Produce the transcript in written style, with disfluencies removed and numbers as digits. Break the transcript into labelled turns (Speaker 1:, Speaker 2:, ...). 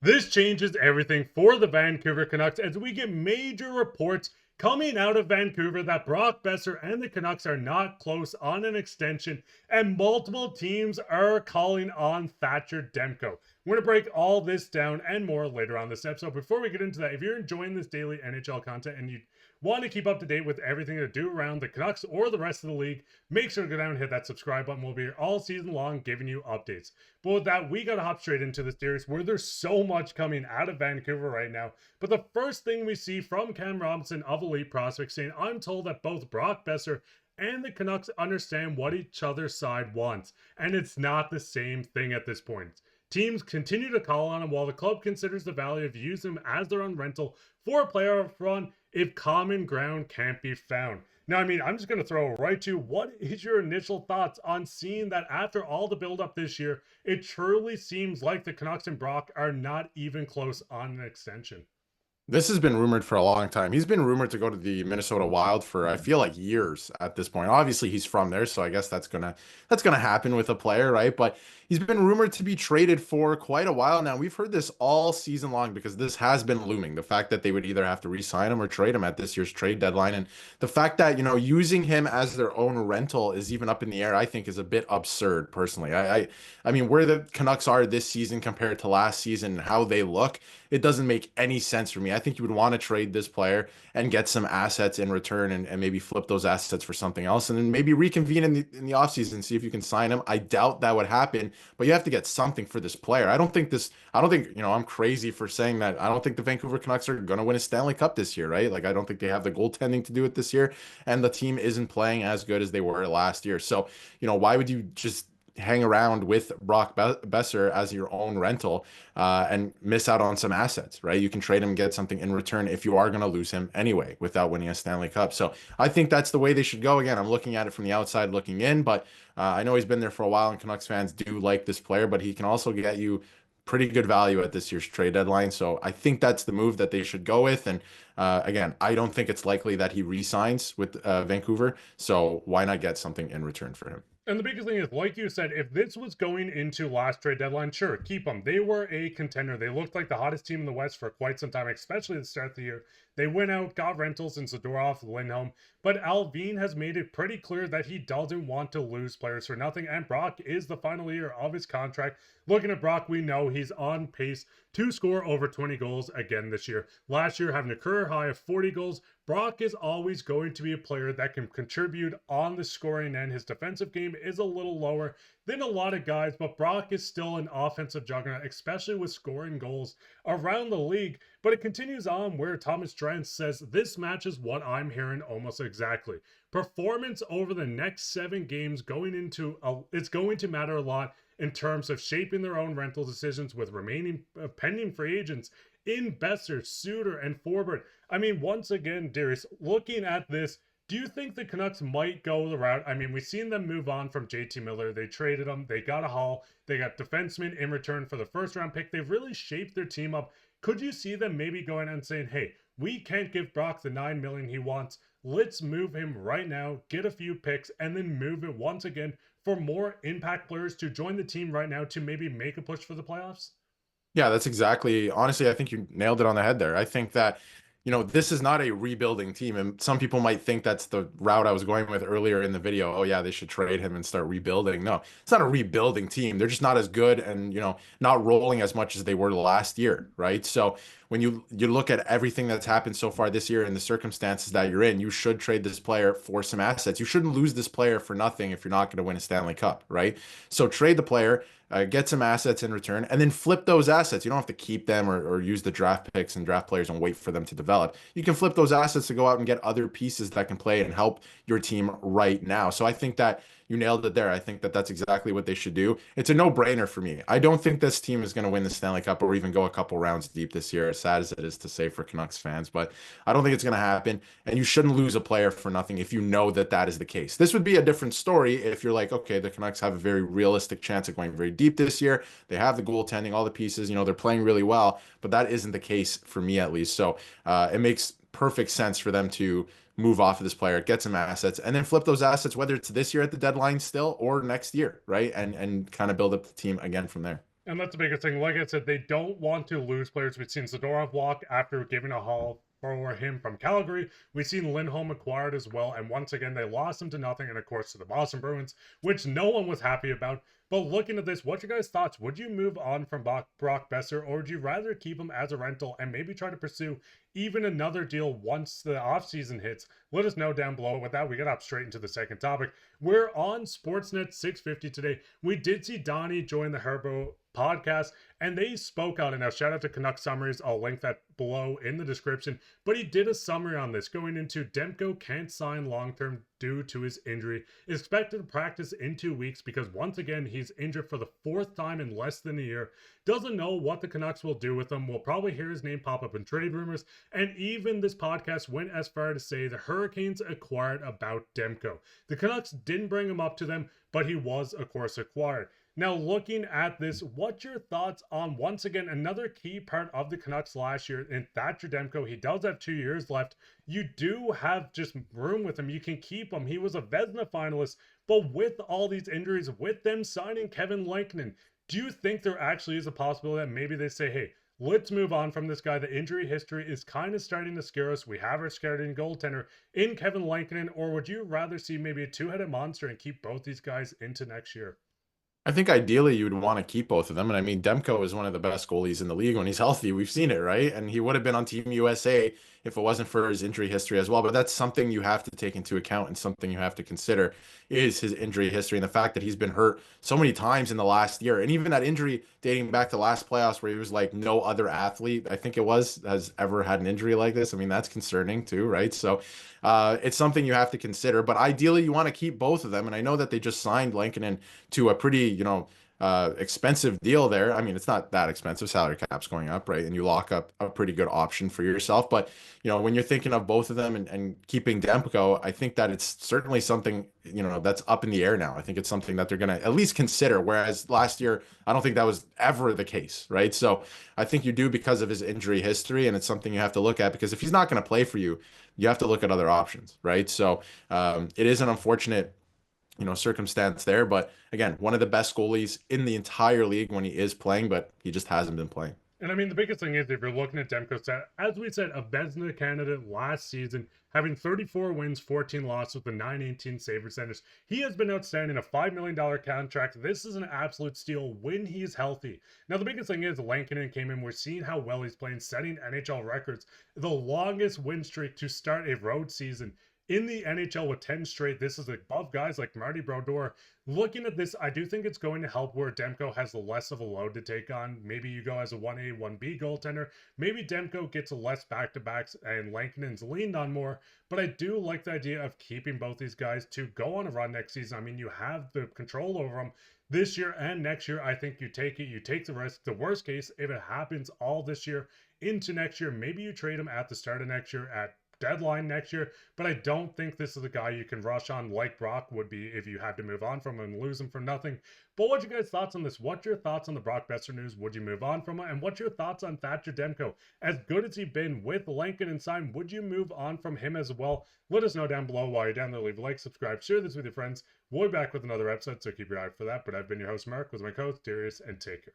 Speaker 1: This changes everything for the Vancouver Canucks as we get major reports coming out of Vancouver that Brock Boeser and the Canucks are not close on an extension, and multiple teams are calling on Thatcher Demko. We're going to break all this down and more later on this episode. Before we get into that, if you're enjoying this daily NHL content and you want to keep up to date with everything to do around the Canucks or the rest of the league, make sure to go down and hit that subscribe button. We'll be here all season long giving you updates. But with that, we got to hop straight into this series where there's so much coming out of Vancouver right now. But the first thing we see from Cam Robinson of Elite Prospects saying, I'm told that both Brock Boeser and the Canucks understand what each other's side wants, and it's not the same thing at this point. Teams continue to call on him while the club considers the value of using him as their own rental for a player up front if common ground can't be found. Now, I'm just going to throw right to what is your initial thoughts on seeing that after all the build-up this year, it truly seems like the Canucks and Brock are not even close on an extension?
Speaker 2: This has been rumored for a long time. He's been rumored to go to the Minnesota Wild for I feel like years at this point. Obviously, he's from there, so I guess that's gonna happen with a player, right? But he's been rumored to be traded for quite a while now. We've heard this all season long because this has been looming. The fact that they would either have to re-sign him or trade him at this year's trade deadline, and the fact that using him as their own rental is even up in the air, I think is a bit absurd. Personally, I mean, where the Canucks are this season compared to last season and how they look, it doesn't make any sense for me. I think you would want to trade this player and get some assets in return and maybe flip those assets for something else and then maybe reconvene in the offseason and see if you can sign him. I doubt that would happen, but you have to get something for this player. I don't think, I'm crazy for saying that. I don't think the Vancouver Canucks are going to win a Stanley Cup this year, right? Like, I don't think they have the goaltending to do it this year, and the team isn't playing as good as they were last year. So, why would you just hang around with Brock Boeser as your own rental and miss out on some assets, right? You can trade him and get something in return if you are going to lose him anyway without winning a Stanley Cup. So I think that's the way they should go. Again, I'm looking at it from the outside looking in, but I know he's been there for a while and Canucks fans do like this player, but he can also get you pretty good value at this year's trade deadline. So I think that's the move that they should go with. And again, I don't think it's likely that he re-signs with Vancouver. So why not get something in return for him?
Speaker 1: And the biggest thing is, like you said, if this was going into last trade deadline, sure, keep them. They were a contender. They looked like the hottest team in the West for quite some time, especially at the start of the year. They went out, got rentals in Zadorov, Lindholm, but Alvin has made it pretty clear that he doesn't want to lose players for nothing, and Brock is the final year of his contract. Looking at Brock, we know he's on pace to score over 20 goals again this year. Last year, having a career high of 40 goals, Brock is always going to be a player that can contribute on the scoring end. His defensive game is a little lower than a lot of guys, but Brock is still an offensive juggernaut, especially with scoring goals around the league. But it continues on where Thomas Drance says, this matches what I'm hearing almost exactly. Performance over the next 7 games it's going to matter a lot in terms of shaping their own rental decisions with remaining pending free agents in Boeser, Suter, and Forbort. Once again, Darius, looking at this, do you think the Canucks might go the route? We've seen them move on from JT Miller. They traded him. They got a haul. They got defensemen in return for the first round pick. They've really shaped their team up. Could you see them maybe going and saying, hey, we can't give Brock the $9 million he wants. Let's move him right now, get a few picks, and then move it once again for more impact players to join the team right now to maybe make a push for the playoffs?
Speaker 2: Yeah, that's exactly, honestly, I think you nailed it on the head there. I think that, this is not a rebuilding team. And some people might think that's the route I was going with earlier in the video. Oh, yeah, they should trade him and start rebuilding. No, it's not a rebuilding team. They're just not as good and, not rolling as much as they were last year, right? So when you look at everything that's happened so far this year and the circumstances that you're in, you should trade this player for some assets. You shouldn't lose this player for nothing if you're not going to win a Stanley Cup, right? So trade the player, get some assets in return, and then flip those assets. You don't have to keep them or use the draft picks and draft players and wait for them to develop. You can flip those assets to go out and get other pieces that can play and help your team right now. So I think that you nailed it there. I think that that's exactly what they should do. It's a no-brainer for me. I don't think this team is going to win the Stanley Cup or even go a couple rounds deep this year, as sad as it is to say for Canucks fans, but I don't think it's going to happen. And you shouldn't lose a player for nothing if you know that that is the case. This would be a different story if you're like, okay, the Canucks have a very realistic chance of going very deep this year. They have the goaltending, all the pieces, they're playing really well, but that isn't the case for me at least. So it makes perfect sense for them to move off of this player, get some assets, and then flip those assets, whether it's this year at the deadline still or next year, right? And kind of build up the team again from there.
Speaker 1: And that's the biggest thing. Like I said, they don't want to lose players. We've seen Zadorov walk after giving a haul for him from Calgary. We've seen Lindholm acquired as well. And once again, they lost him to nothing. And of course, to the Boston Bruins, which no one was happy about. But looking at this, what's your guys' thoughts? Would you move on from Brock Boeser, or would you rather keep him as a rental and maybe try to pursue even another deal once the offseason hits? Let us know down below. With that, we get up straight into the second topic. We're on Sportsnet 650 today. We did see Donnie join the Herbo podcast, and they spoke on it. Now, shout out to Canucks Summaries. I'll link that below in the description. But he did a summary on this, going into Demko can't sign long-term due to his injury. Is expected to practice in 2 weeks because, once again, he's injured for the 4th time in less than a year. Doesn't know what the Canucks will do with him. We'll probably hear his name pop up in trade rumors. And even this podcast went as far to say the Hurricanes acquired about Demko. The Canucks didn't bring him up to them, but he was, of course, acquired. Now, looking at this, what's your thoughts on, once again, another key part of the Canucks last year in Thatcher Demko? He does have 2 years left. You do have just room with him. You can keep him. He was a Vezina finalist, but with all these injuries, with them signing Kevin Lankinen, do you think there actually is a possibility that maybe they say, hey, let's move on from this guy? The injury history is kind of starting to scare us. We have our starting goaltender in Kevin Lankinen, or would you rather see maybe a two-headed monster and keep both these guys into next year?
Speaker 2: I think ideally you would want to keep both of them. And I mean, Demko is one of the best goalies in the league when he's healthy. We've seen it, right? And he would have been on Team USA if it wasn't for his injury history as well. But that's something you have to take into account and something you have to consider is his injury history and the fact that he's been hurt so many times in the last year. And even that injury dating back to last playoffs where he was like no other athlete, I think it was, has ever had an injury like this. I mean, that's concerning too, right? So it's something you have to consider. But ideally, you want to keep both of them. And I know that they just signed Lankinen to a pretty, expensive deal there. I mean, it's not that expensive. Salary cap's going up, right? And you lock up a pretty good option for yourself. But, when you're thinking of both of them and keeping Demko, I think that it's certainly something, that's up in the air now. I think it's something that they're going to at least consider. Whereas last year, I don't think that was ever the case, right? So I think you do because of his injury history. And it's something you have to look at because if he's not going to play for you, you have to look at other options, right? So it is an unfortunate circumstance there. But again, one of the best goalies in the entire league when he is playing, but he just hasn't been playing.
Speaker 1: And I mean, the biggest thing is if you're looking at Demko's stat, as we said, a Vezina candidate last season, having 34 wins, 14 losses with a 918 save percentage. He has been outstanding, a $5 million contract. This is an absolute steal when he's healthy. Now, the biggest thing is Lankinen came in. We're seeing how well he's playing, setting NHL records. The longest win streak to start a road season in the NHL with 10 straight. This is above guys like Marty Brodeur. Looking at this, I do think it's going to help where Demko has less of a load to take on. Maybe you go as a 1A, 1B goaltender. Maybe Demko gets less back-to-backs and Lankinen's leaned on more. But I do like the idea of keeping both these guys to go on a run next season. I mean, you have the control over them this year and next year. I think you take it. You take the risk. The worst case, if it happens all this year into next year, maybe you trade him at the start of next year at deadline next year, but I don't think this is a guy you can rush on like Brock would be if you had to move on from him and lose him for nothing. But what's your guys' thoughts on this? What's your thoughts on the Brock Boeser news? Would you move on from him? And what's your thoughts on Thatcher Demko? As good as he's been with Lankinen and sign, would you move on from him as well? Let us know down below. While you're down there, leave a like, subscribe, share this with your friends. We'll be back with another episode, so keep your eye out for that. But I've been your host, Mark, with my co-host, Darius, and take care.